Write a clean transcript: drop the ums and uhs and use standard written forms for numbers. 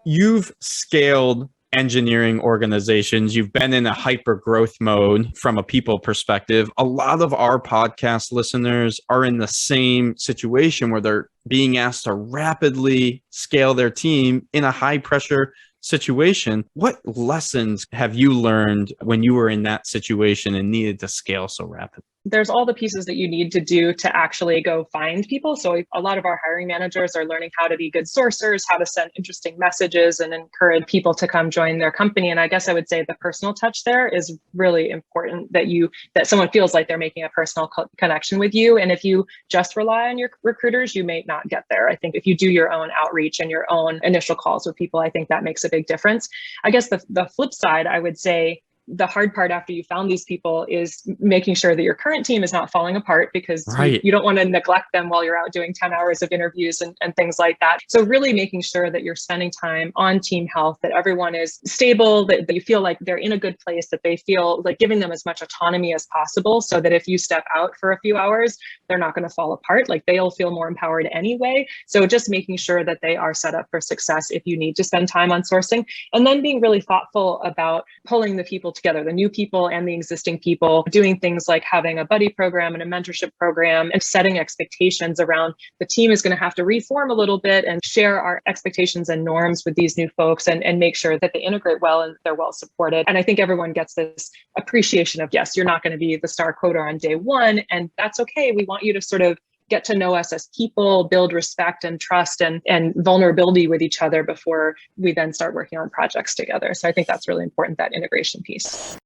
You've scaled engineering organizations. You've been in a hyper growth mode from a people perspective. A lot of our podcast listeners are in the same situation where they're being asked to rapidly scale their team in a high pressure situation. What lessons have you learned when you were in that situation and needed to scale so rapidly? There's all the pieces that you need to do to actually go find people. So a lot of our hiring managers are learning how to be good sourcers, how to send interesting messages and encourage people to come join their company. And I guess I would say the personal touch there is really important, that someone feels like they're making a personal connection with you. And if you just rely on your recruiters, you may not get there. I think if you do your own outreach and your own initial calls with people, I think that makes a big difference. I guess the flip side, I would say, the hard part after you found these people is making sure that your current team is not falling apart, because you don't want to neglect them while you're out doing 10 hours of interviews and things like that. So really making sure that you're spending time on team health, that everyone is stable, that you feel like they're in a good place, that they feel like giving them as much autonomy as possible, so that if you step out for a few hours, they're not going to fall apart. Like they'll feel more empowered anyway. So just making sure that they are set up for success if you need to spend time on sourcing, and then being really thoughtful about pulling the people together, the new people and the existing people, doing things like having a buddy program and a mentorship program, and setting expectations around the team is going to have to reform a little bit and share our expectations and norms with these new folks, and make sure that they integrate well and they're well supported. And I think everyone gets this appreciation of, yes, you're not going to be the star coder on day one, and that's okay. We want you to sort of get to know us as people, build respect and trust and vulnerability with each other before we then start working on projects together. So I think that's really important, that integration piece.